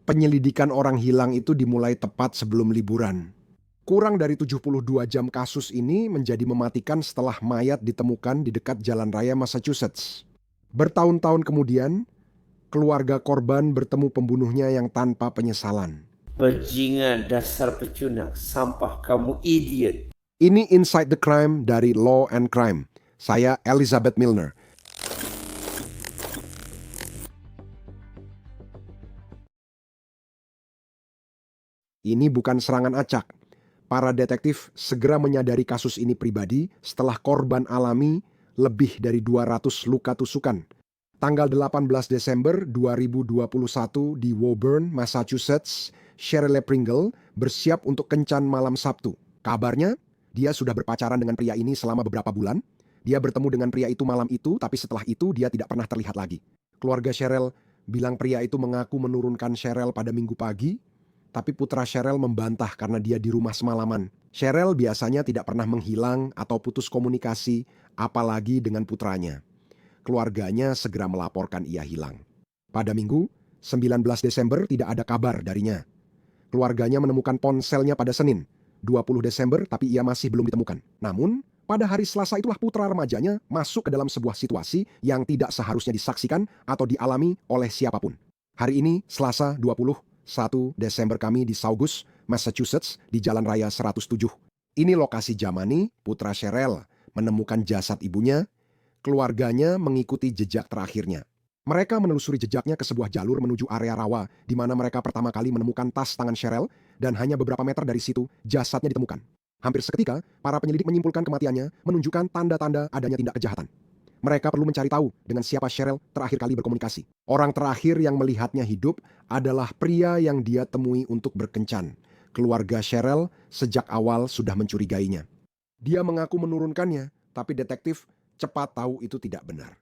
Penyelidikan orang hilang itu dimulai tepat sebelum liburan. Kurang dari 72 jam kasus ini menjadi mematikan setelah mayat ditemukan di dekat jalan raya Massachusetts. Bertahun-tahun kemudian, keluarga korban bertemu pembunuhnya yang tanpa penyesalan. Bajingan, dasar pecundang, sampah, kamu idiot. Ini Inside the Crime dari Law and Crime. Saya Elizabeth Milner. Ini bukan serangan acak. Para detektif segera menyadari kasus ini pribadi setelah korban alami lebih dari 200 luka tusukan. Tanggal 18 Desember 2021 di Woburn, Massachusetts, Shirley Pringle bersiap untuk kencan malam Sabtu. Kabarnya, dia sudah berpacaran dengan pria ini selama beberapa bulan. Dia bertemu dengan pria itu malam itu, tapi setelah itu dia tidak pernah terlihat lagi. Keluarga Cheryl bilang pria itu mengaku menurunkan Cheryl pada Minggu pagi, tapi putra Cheryl membantah karena dia di rumah semalaman. Cheryl biasanya tidak pernah menghilang atau putus komunikasi, apalagi dengan putranya. Keluarganya segera melaporkan ia hilang. Pada Minggu, 19 Desember tidak ada kabar darinya. Keluarganya menemukan ponselnya pada Senin, 20 Desember, tapi ia masih belum ditemukan. Namun, pada hari Selasa itulah putra remajanya masuk ke dalam sebuah situasi yang tidak seharusnya disaksikan atau dialami oleh siapapun. Hari ini, Selasa 21 Desember, kami di Saugus, Massachusetts, di Jalan Raya 107. Ini lokasi Jamani, putra Cheryl, menemukan jasad ibunya. Keluarganya mengikuti jejak terakhirnya. Mereka menelusuri jejaknya ke sebuah jalur menuju area rawa, di mana mereka pertama kali menemukan tas tangan Cheryl, dan hanya beberapa meter dari situ, jasadnya ditemukan. Hampir seketika, para penyelidik menyimpulkan kematiannya, menunjukkan tanda-tanda adanya tindak kejahatan. Mereka perlu mencari tahu dengan siapa Cheryl terakhir kali berkomunikasi. Orang terakhir yang melihatnya hidup adalah pria yang dia temui untuk berkencan. Keluarga Cheryl sejak awal sudah mencurigainya. Dia mengaku menurunkannya, tapi detektif cepat tahu itu tidak benar.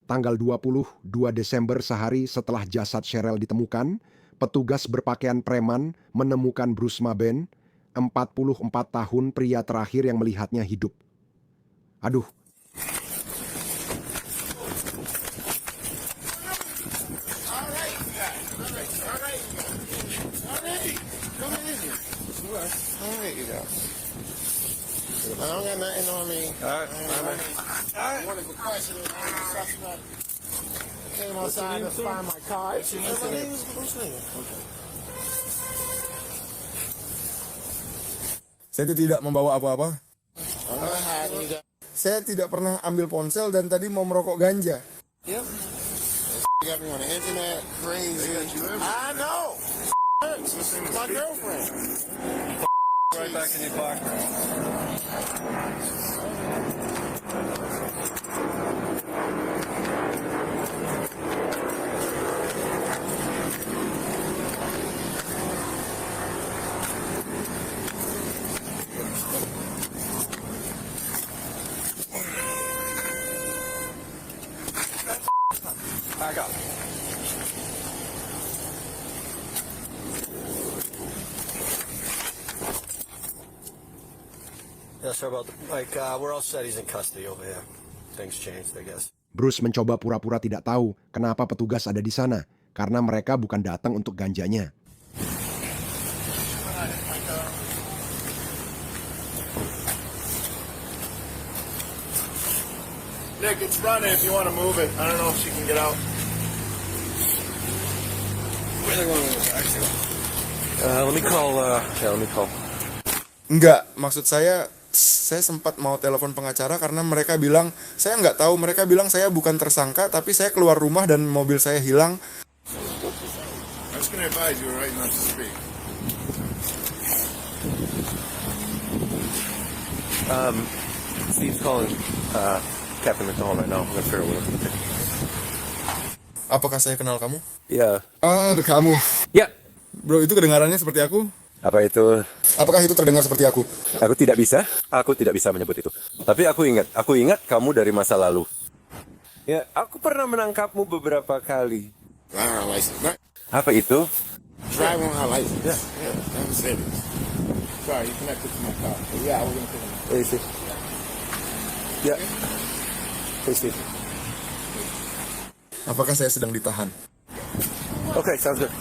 Tanggal 22 Desember, sehari setelah jasad Cheryl ditemukan, petugas berpakaian preman menemukan Bruce Maben, 44 tahun, pria terakhir yang melihatnya hidup. Aduh. I don't got nothing on me. All right. One of the questions on the suspect came outside to find my car. My name is Bruce Lee. Okay. Saya tidak membawa apa-apa. You got... Saya tidak pernah ambil ponsel dan tadi mau merokok ganja. Yep. You got me on the internet, crazy. I know. My girlfriend. Right back in your pocket. Back up. Yeah, sorry about we're all set. He's in custody over here. Things changed, I guess. Bruce mencoba pura-pura tidak tahu kenapa petugas ada di sana, karena mereka bukan datang untuk ganjanya. Nick, it's running if you want to move it. I don't know if she can get out. Where they going with this accident? Let me call. Enggak, maksud saya sempat mau telepon pengacara karena mereka bilang, saya nggak tahu, mereka bilang saya bukan tersangka, tapi saya keluar rumah dan mobil saya hilang. I'm just going to advise you right not to speak. Steve's calling Captain McDonald right now. I'm gonna figure out what to do. Apakah saya kenal kamu? Yeah. Ah, kamu. Ya. Bro, itu kedengarannya seperti aku. Apa itu? Apakah itu terdengar seperti aku? Aku tidak bisa menyebut itu. Tapi aku ingat kamu dari masa lalu. Ya, aku pernah menangkapmu beberapa kali. Driver license. Apa itu? Driving without license. Yeah, that's it. Sorry, you connected to my car. Yeah, I was going to pick him up. Hey, Steve. Ya. Hey, Steve. Apakah saya sedang ditahan? Okay, sounds good.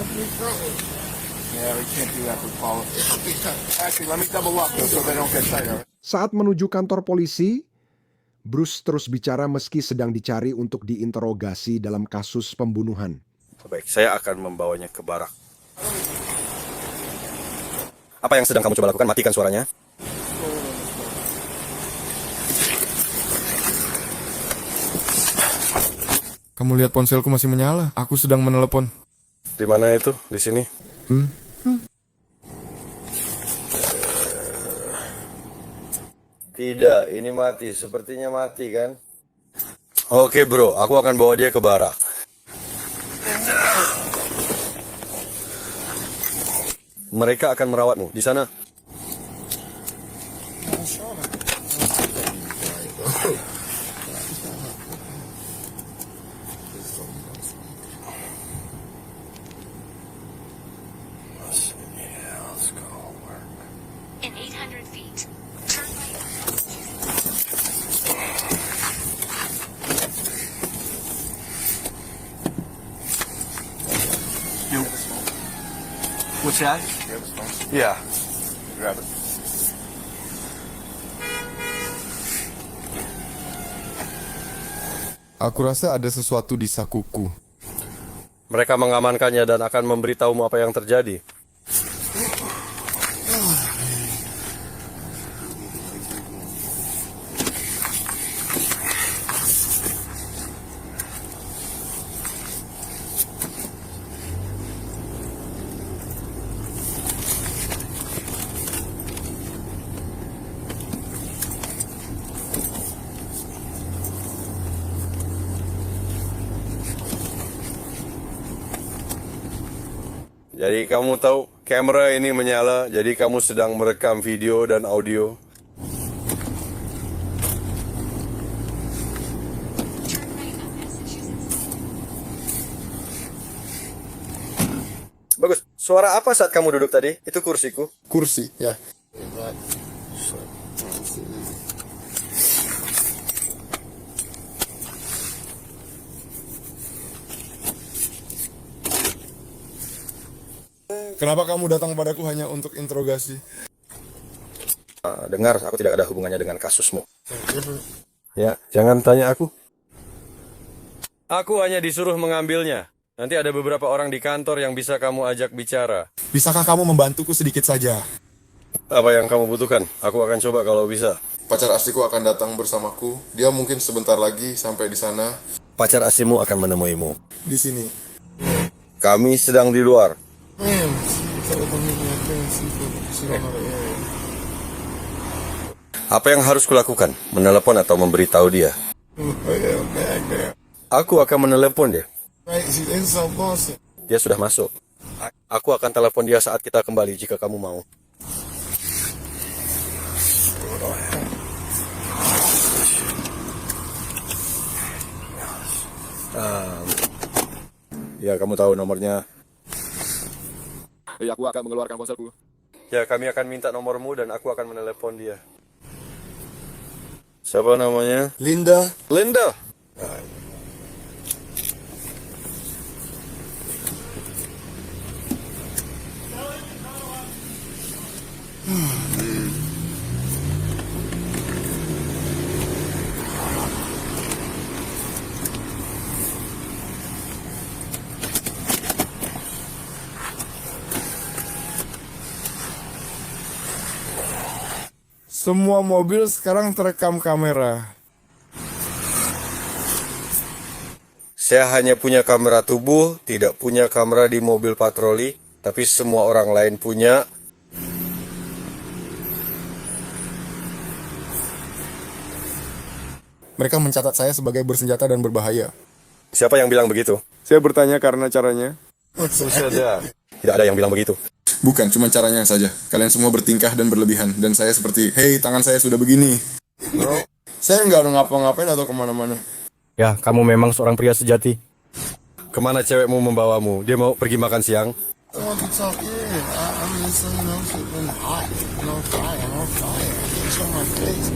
company front? Yeah, we can't do that for politics. Actually, let me double up though, so they don't get tight. All right? Saat menuju kantor polisi, Bruce terus bicara meski sedang dicari untuk diinterogasi dalam kasus pembunuhan. Baik, saya akan membawanya ke barak. Apa yang sedang kamu coba lakukan? Matikan suaranya. Kamu lihat ponselku masih menyala. Aku sedang menelepon. Di mana itu? Di sini? Tidak, ini mati. Sepertinya mati kan? Oke bro, aku akan bawa dia ke barak. Mereka akan merawatmu di sana. In 800 feet, turn right. What's that? Ya. Grab it. Aku rasa ada sesuatu di sakuku. Mereka mengamankannya dan akan memberitahumu apa yang terjadi. Jadi kamu tahu kamera ini menyala, jadi kamu sedang merekam video dan audio. Turn right on Massachusetts. Bagus. Suara apa saat kamu duduk tadi? Itu kursiku. Kursi, ya. Kenapa kamu datang padaku hanya untuk interogasi? Dengar, aku tidak ada hubungannya dengan kasusmu. Ya, jangan tanya aku. Aku hanya disuruh mengambilnya. Nanti ada beberapa orang di kantor yang bisa kamu ajak bicara. Bisakah kamu membantuku sedikit saja? Apa yang kamu butuhkan? Aku akan coba kalau bisa. Pacar asliku akan datang bersamaku. Dia mungkin sebentar lagi sampai di sana. Pacar aslimu akan menemuimu. Di sini. Kami sedang di luar. Apa yang harus kulakukan? Menelepon atau memberitahu dia? Aku akan menelepon dia. Dia sudah masuk. Aku akan telepon dia saat kita kembali jika kamu mau. Ya, kamu tahu nomornya. Ya, aku akan mengeluarkan ponselku. Ya, kami akan minta nomormu dan aku akan menelepon dia. Siapa namanya? Linda. Linda. Semua mobil sekarang terekam kamera. Saya hanya punya kamera tubuh, tidak punya kamera di mobil patroli, tapi semua orang lain punya. Mereka mencatat saya sebagai bersenjata dan berbahaya. Siapa yang bilang begitu? Saya bertanya karena caranya. Tidak ada yang bilang begitu. Bukan, cuma caranya saja. Kalian semua bertingkah dan berlebihan. Dan saya seperti, hey, tangan saya sudah begini. Bro, saya nggak ngapa-ngapain atau kemana-mana. Ya, kamu memang seorang pria sejati. Kemana cewekmu membawamu? Dia mau pergi makan siang? I want to talk, yeah. I mean, it's, it's been hot. No fire. It's on my face.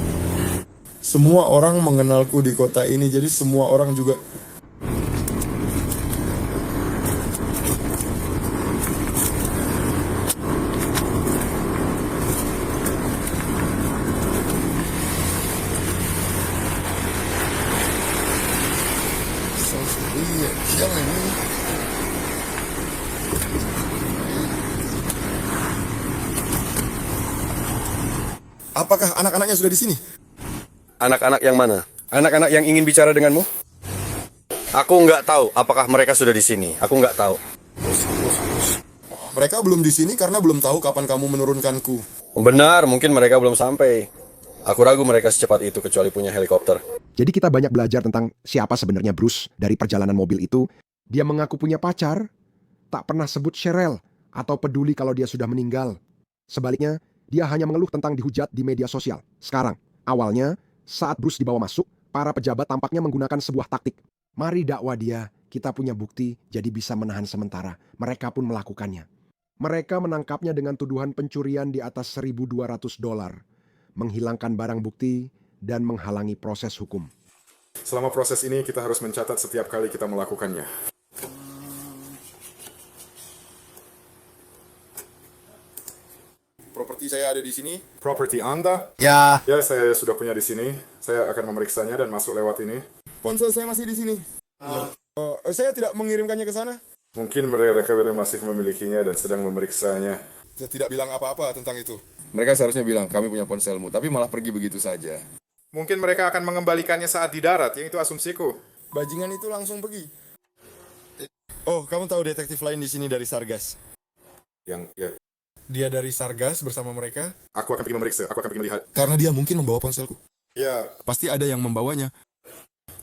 Semua orang mengenalku di kota ini, jadi semua orang juga... Iya, jangan ini. Apakah anak-anaknya sudah di sini? Anak-anak yang mana? Anak-anak yang ingin bicara denganmu? Aku nggak tahu apakah mereka sudah di sini. Aku nggak tahu. Mereka belum di sini karena belum tahu kapan kamu menurunkanku. Benar, mungkin mereka belum sampai. Aku ragu mereka secepat itu kecuali punya helikopter. Jadi kita banyak belajar tentang siapa sebenarnya Bruce dari perjalanan mobil itu. Dia mengaku punya pacar, tak pernah sebut Cheryl, atau peduli kalau dia sudah meninggal. Sebaliknya, dia hanya mengeluh tentang dihujat di media sosial. Sekarang, awalnya, saat Bruce dibawa masuk, para pejabat tampaknya menggunakan sebuah taktik. Mari dakwa dia, kita punya bukti, jadi bisa menahan sementara. Mereka pun melakukannya. Mereka menangkapnya dengan tuduhan pencurian di atas $1.200, menghilangkan barang bukti, dan menghalangi proses hukum. Selama proses ini kita harus mencatat setiap kali kita melakukannya. Properti saya ada di sini. Properti Anda? Ya. Ya, saya sudah punya di sini. Saya akan memeriksanya dan masuk lewat ini. Ponsel saya masih di sini. Saya tidak mengirimkannya ke sana. Mungkin mereka masih memilikinya dan sedang memeriksanya. Saya tidak bilang apa-apa tentang itu. Mereka seharusnya bilang, kami punya ponselmu, tapi malah pergi begitu saja. Mungkin mereka akan mengembalikannya saat di darat, yang itu asumsiku. Bajingan itu langsung pergi. Oh, kamu tahu detektif lain di sini dari Sargas? Ya, Dia dari Sargas bersama mereka. aku akan pergi memeriksa, aku akan pergi melihat. Karena dia mungkin membawa ponselku. Ya, Pasti ada yang membawanya.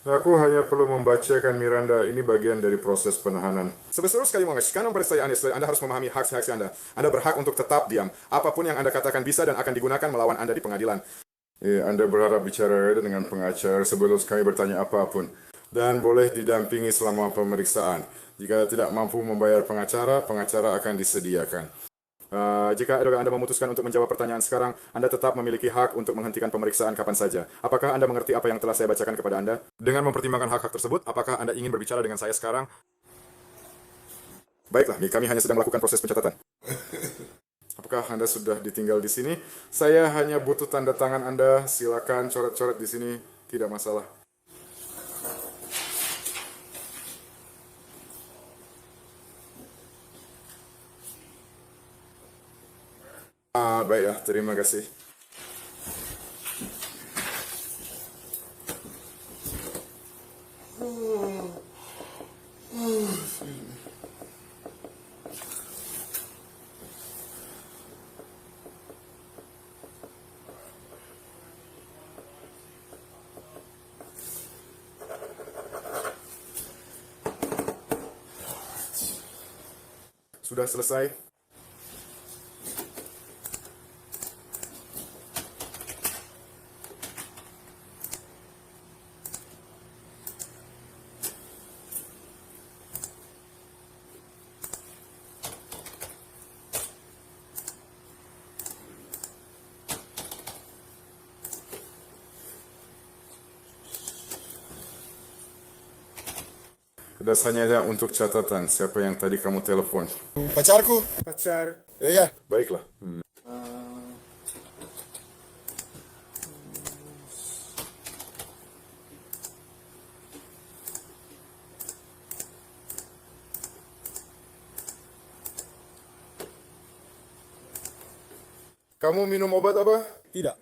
aku hanya perlu membacakan Miranda, ini bagian dari proses penahanan. Sebesar sekali mengajukan percayaan Anda harus memahami hak-hak Anda. Anda berhak untuk tetap diam. Apapun yang Anda katakan bisa dan akan digunakan melawan Anda di pengadilan. Anda berharap bicara dengan pengacara sebelum kami bertanya apapun. Dan boleh didampingi selama pemeriksaan. Jika tidak mampu membayar pengacara, pengacara akan disediakan. Jika Anda memutuskan untuk menjawab pertanyaan sekarang, Anda tetap memiliki hak untuk menghentikan pemeriksaan kapan saja. Apakah Anda mengerti apa yang telah saya bacakan kepada Anda? Dengan mempertimbangkan hak-hak tersebut, apakah Anda ingin berbicara dengan saya sekarang? Baiklah, kami hanya sedang melakukan proses pencatatan. Apakah Anda sudah ditinggal di sini? Saya hanya butuh tanda tangan Anda. Silakan coret-coret di sini, tidak masalah. Baik ya, terima kasih. Sudah selesai? Dasarnya untuk catatan, siapa yang tadi kamu telepon? Pacarku. Pacar. Iya. Baiklah. Kamu minum obat apa? Tidak.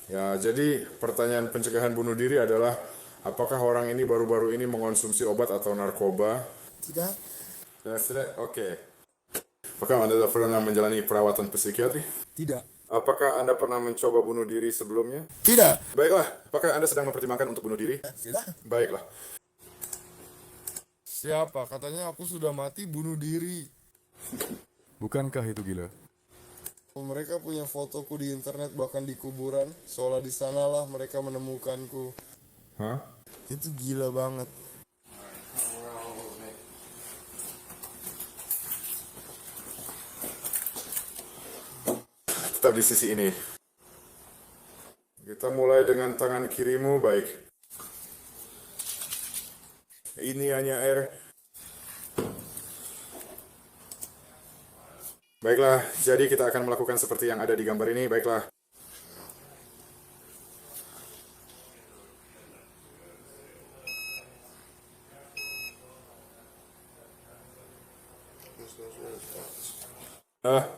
Ya, jadi pertanyaan pencegahan bunuh diri adalah apakah orang ini baru-baru ini mengonsumsi obat atau narkoba? Tidak. Ya, sudah, oke. Apakah Anda pernah menjalani perawatan psikiatri? Tidak. Apakah Anda pernah mencoba bunuh diri sebelumnya? Tidak. Baiklah, apakah Anda sedang mempertimbangkan untuk bunuh diri? Tidak. Baiklah. Siapa? Katanya aku sudah mati bunuh diri. Bukankah itu gila? Mereka punya fotoku di internet bahkan di kuburan. Seolah di sanalah mereka menemukanku. Hah? Itu gila banget. Tetap di sisi ini. Kita mulai dengan tangan kirimu, baik. Ini hanya air. Baiklah, jadi kita akan melakukan seperti yang ada di gambar ini, baiklah.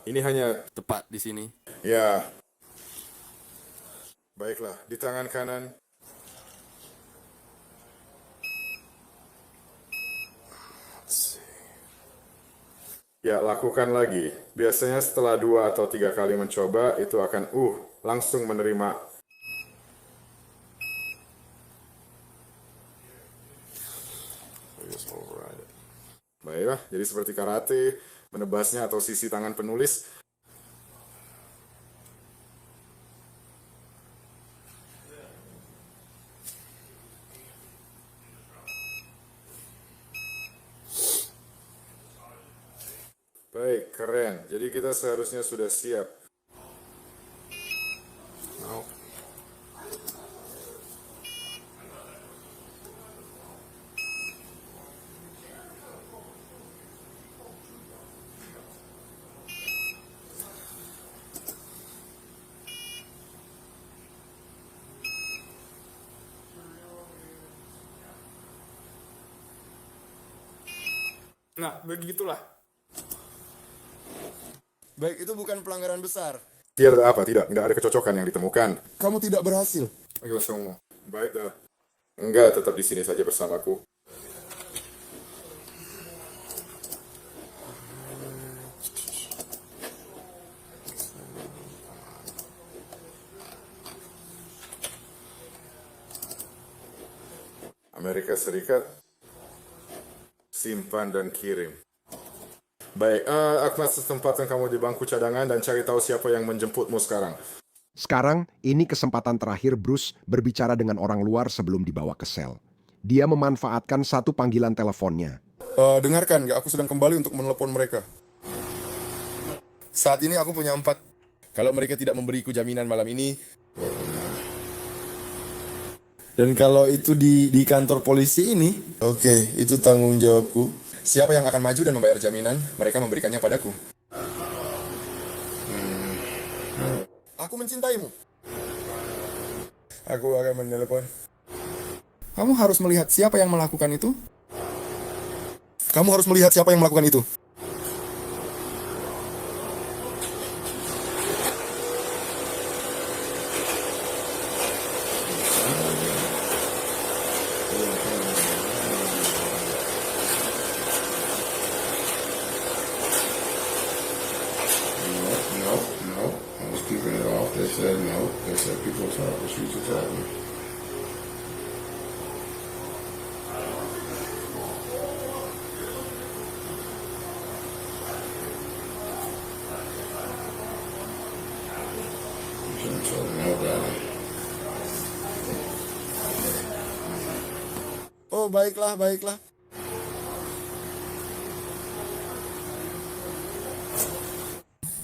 Ini hanya... Tepat di sini. Ya. Baiklah, di tangan kanan. Ya, lakukan lagi. Biasanya setelah 2 atau 3 kali mencoba, itu akan langsung menerima. Baiklah, jadi seperti karate, menebasnya atau sisi tangan penulis. Baik, keren. Jadi kita seharusnya sudah siap. Nah, begitulah. Baik, itu bukan pelanggaran besar. Tidak apa, tidak ada kecocokan yang ditemukan. Kamu tidak berhasil. Oke, semua. Baik dah. Enggak, tetap di sini saja bersamaku. Amerika Serikat, simpan dan kirim. Baik, aku masih tempatkan kamu di bangku cadangan dan cari tahu siapa yang menjemputmu sekarang. Sekarang, ini kesempatan terakhir Bruce berbicara dengan orang luar sebelum dibawa ke sel. Dia memanfaatkan satu panggilan teleponnya. Dengarkan, aku sedang kembali untuk menelepon mereka. Saat ini aku punya 4. Kalau mereka tidak memberiku jaminan malam ini, dan kalau itu di kantor polisi ini, oke, itu tanggung jawabku. Siapa yang akan maju dan membayar jaminan, mereka memberikannya padaku. Aku mencintaimu. Aku akan menelepon. Kamu harus melihat siapa yang melakukan itu. Kamu harus melihat siapa yang melakukan itu. No. I was keeping it off. They said no. They said people talk. The streets are talking. You shouldn't tell nobody. Oh, baiklah.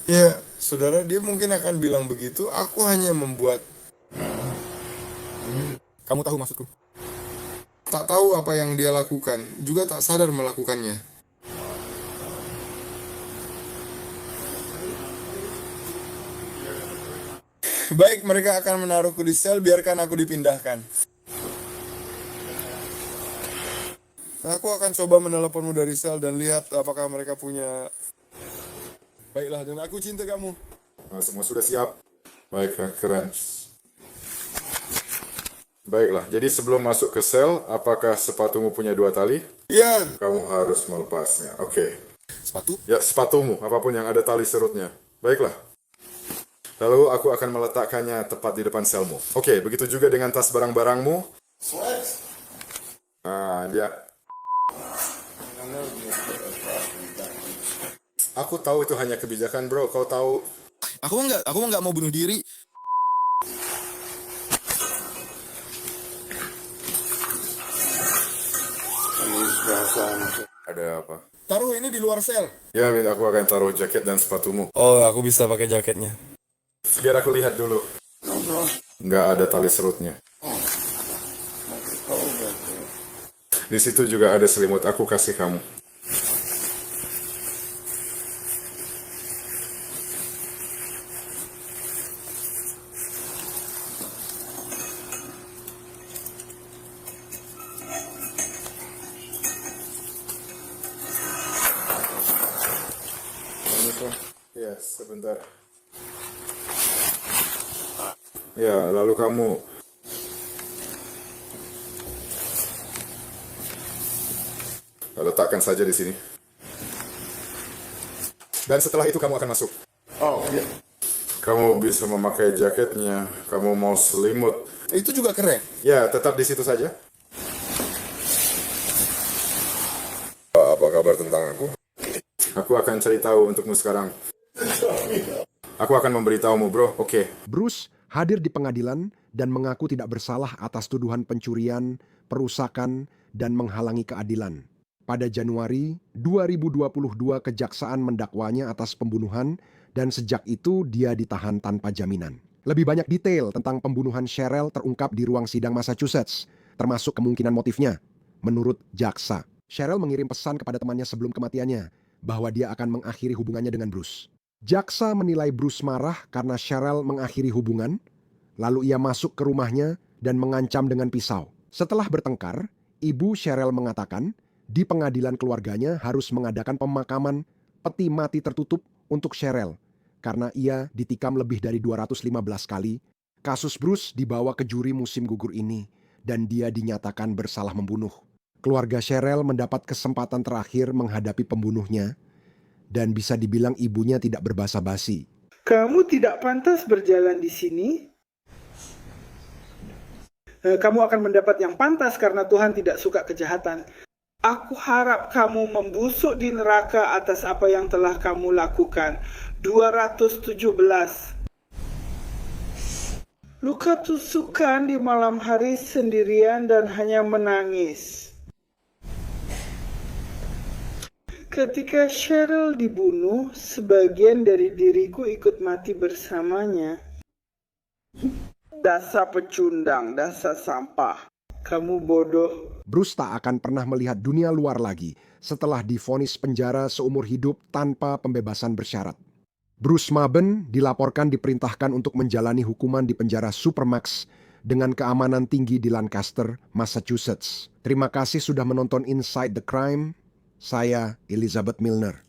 Ya, saudara, dia mungkin akan bilang begitu. Aku hanya membuat... Kamu tahu maksudku? Tak tahu apa yang dia lakukan, juga tak sadar melakukannya. Baik, mereka akan menaruhku di sel, biarkan aku dipindahkan. Aku akan coba meneleponmu dari sel dan lihat apakah mereka punya... Baiklah, dan aku cinta kamu. Semua sudah siap. Baiklah, keren. Baiklah, jadi sebelum masuk ke sel, apakah sepatumu punya 2 tali? Ya. Kamu harus melepasnya. Oke. Sepatu? Ya, sepatumu, apapun yang ada tali serutnya. Baiklah. Lalu aku akan meletakkannya tepat di depan selmu. Oke, begitu juga dengan tas barang-barangmu. Dia. Aku tahu itu hanya kebijakan, bro. Kau tahu. Aku nggak mau bunuh diri. Ada apa? Taruh ini di luar sel. Ya, aku akan taruh jaket dan sepatumu. Oh, aku bisa pakai jaketnya. Biar aku lihat dulu. Nggak ada tali serutnya. Di situ juga ada selimut. Aku kasih kamu. sebentar. Ya, lalu kamu letakkan saja di sini. Dan setelah itu kamu akan masuk. Oh, iya. Kamu bisa memakai jaketnya. Kamu mau selimut. Itu juga keren. Ya, tetap di situ saja. Apa kabar tentang aku? Aku akan cari tahu untukmu sekarang. Aku akan memberitahumu, bro. Oke. Bruce hadir di pengadilan dan mengaku tidak bersalah atas tuduhan pencurian, perusakan, dan menghalangi keadilan. Pada Januari 2022, kejaksaan mendakwanya atas pembunuhan dan sejak itu dia ditahan tanpa jaminan. Lebih banyak detail tentang pembunuhan Cheryl terungkap di ruang sidang Massachusetts, termasuk kemungkinan motifnya. Menurut jaksa, Cheryl mengirim pesan kepada temannya sebelum kematiannya bahwa dia akan mengakhiri hubungannya dengan Bruce. Jaksa menilai Bruce marah karena Cheryl mengakhiri hubungan, lalu ia masuk ke rumahnya dan mengancam dengan pisau. Setelah bertengkar, ibu Cheryl mengatakan di pengadilan keluarganya harus mengadakan pemakaman peti mati tertutup untuk Cheryl karena ia ditikam lebih dari 215 kali. Kasus Bruce dibawa ke juri musim gugur ini dan dia dinyatakan bersalah membunuh. Keluarga Cheryl mendapat kesempatan terakhir menghadapi pembunuhnya dan bisa dibilang ibunya tidak berbasa-basi. Kamu tidak pantas berjalan di sini. Kamu akan mendapat yang pantas karena Tuhan tidak suka kejahatan. Aku harap kamu membusuk di neraka atas apa yang telah kamu lakukan. 217. Luka tusukan di malam hari sendirian dan hanya menangis. Ketika Cheryl dibunuh, sebagian dari diriku ikut mati bersamanya. Dasar pecundang, dasar sampah. Kamu bodoh. Bruce tak akan pernah melihat dunia luar lagi setelah divonis penjara seumur hidup tanpa pembebasan bersyarat. Bruce Maben dilaporkan diperintahkan untuk menjalani hukuman di penjara Supermax dengan keamanan tinggi di Lancaster, Massachusetts. Terima kasih sudah menonton Inside the Crime. Saya Elizabeth Milner.